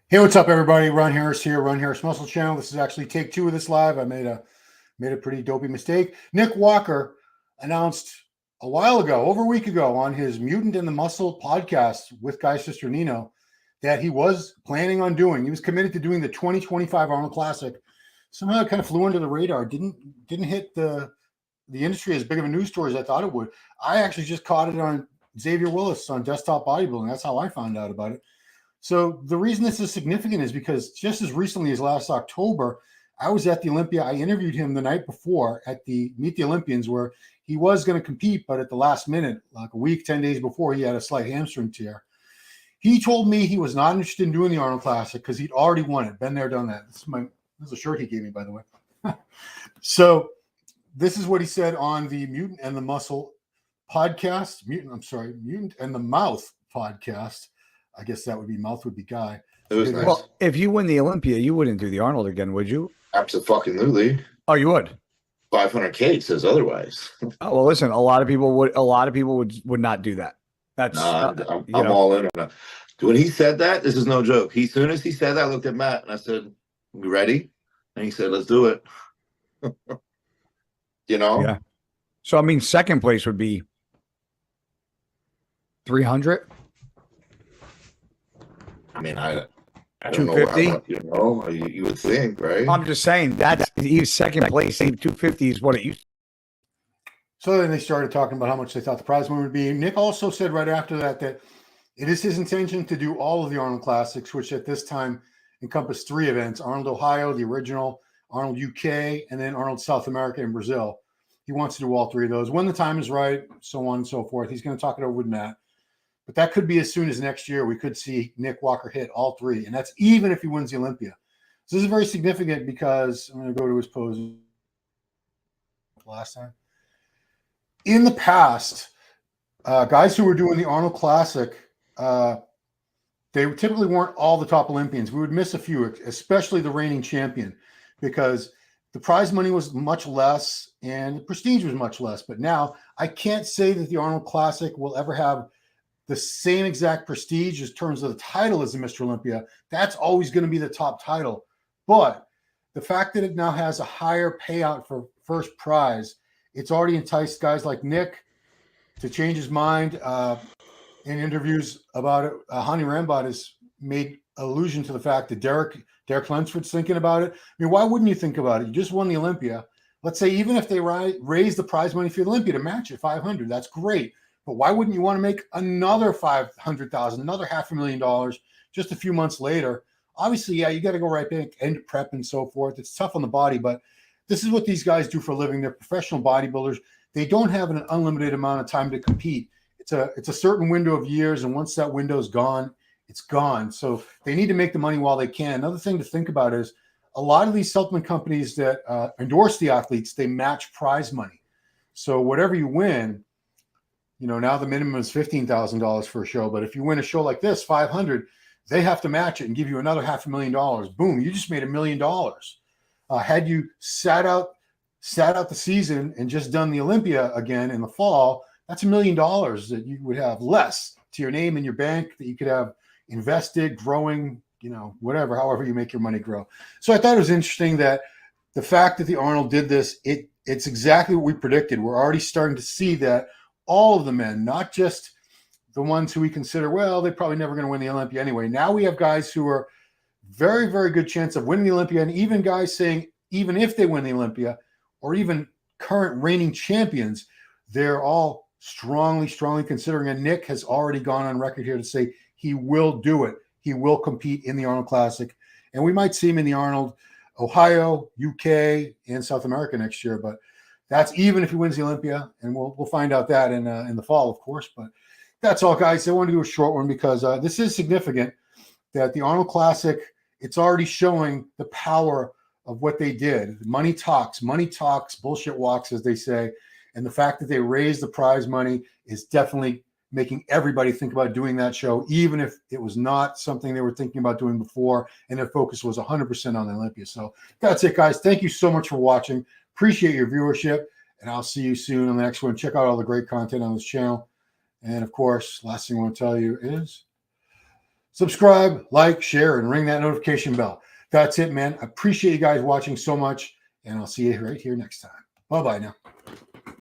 Hey, what's up, everybody? Ron Harris here, Ron Harris Muscle Channel. This is actually take 2 of this live. I made a pretty dopey mistake. Nick Walker announced a while ago, over a week ago, on his Mutant and the Muscle podcast with Guy Sister Nino, that he was planning on doing. He was committed to doing the 2025 Arnold Classic. Somehow it kind of flew under the radar. Didn't hit the industry as big of a news story as I thought it would. I actually just caught it on Xavier Willis on Desktop Bodybuilding. That's how I found out about it. So the reason this is significant is because just as recently as last October, I was at the Olympia. I interviewed him the night before at the Meet the Olympians, where he was going to compete, but at the last minute, like a week, 10 days before, he had a slight hamstring tear. He told me he was not interested in doing the Arnold Classic because he'd already won it. Been there, done that. This is a shirt he gave me, by the way. So this is what he said on the Mutant and the Muscle podcast. Mutant and the Mouth podcast. I guess that would be Mouth would be Guy. It was nice. Well, if you win the Olympia, you wouldn't do the Arnold again, would you? Absolutely. Oh, you would. 500K says otherwise. Oh well, listen. A lot of people would not do that. That's I'm all in on that. When he said that, this is no joke. As soon as he said that, I looked at Matt and I said, "You ready?" And he said, "Let's do it." Yeah. So I mean, second place would be 300. I mean, I don't know how much, you would think, right? I'm just saying that he's second place. 250 is what it used. So then they started talking about how much they thought the prize money would be. Nick also said right after that it is his intention to do all of the Arnold Classics, which at this time encompass 3 events: Arnold Ohio, the original, Arnold UK, and then Arnold South America and Brazil. He wants to do all 3 of those when the time is right, so on and so forth. He's going to talk it over with Matt. But that could be as soon as next year. We could see Nick Walker hit all 3, and that's even if he wins the Olympia. So this is very significant because I'm going to go to his pose last time. In the past, guys who were doing the Arnold Classic, they typically weren't all the top Olympians. We would miss a few, especially the reigning champion, because the prize money was much less and the prestige was much less. But now I can't say that the Arnold Classic will ever have the same exact prestige in terms of the title as the Mr. Olympia. That's always going to be the top title. But the fact that it now has a higher payout for first prize, it's already enticed guys like Nick to change his mind. In interviews about it, Hani Rambod has made allusion to the fact that Derek Lunsford's thinking about it. I mean, why wouldn't you think about it? You just won the Olympia. Let's say even if they raise the prize money for the Olympia to match it, $500, that's great. But why wouldn't you want to make another $500,000, another $500,000 just a few months later? Obviously, yeah, you got to go right back and prep and so forth. It's tough on the body, but this is what these guys do for a living. They're professional bodybuilders. They don't have an unlimited amount of time to compete. It's a certain window of years, and once that window is gone, it's gone. So they need to make the money while they can. Another thing to think about is a lot of these supplement companies that endorse the athletes, they match prize money. So whatever you win, now the minimum is $15,000 for a show. But if you win a show like this, 500, they have to match it and give you another $500,000. Boom, you just made $1 million. Had you sat out the season and just done the Olympia again in the fall, that's $1 million that you would have less to your name in your bank that you could have invested, growing, whatever, however you make your money grow. So I thought it was interesting that the fact that the Arnold did this, it's exactly what we predicted. We're already starting to see that all of the men, not just the ones who we consider, well, they're probably never going to win the Olympia anyway. Now we have guys who are very, very good chance of winning the Olympia, and even guys saying even if they win the Olympia, or even current reigning champions, they're all strongly considering. And Nick has already gone on record here to say he will do it. He will compete in the Arnold Classic, and we might see him in the Arnold Ohio, UK, and South America next year. But that's even if he wins the Olympia, and we'll find out that in the fall, of course. But that's all, guys. I want to do a short one because this is significant that the Arnold Classic, it's already showing the power of what they did. Money talks, bullshit walks, as they say. And the fact that they raised the prize money is definitely making everybody think about doing that show, even if it was not something they were thinking about doing before and their focus was 100% on the Olympia. So that's it, guys. Thank you so much for watching. Appreciate your viewership, and I'll see you soon on the next one. Check out all the great content on this channel. And, of course, last thing I want to tell you is subscribe, like, share, and ring that notification bell. That's it, man. I appreciate you guys watching so much, and I'll see you right here next time. Bye-bye now.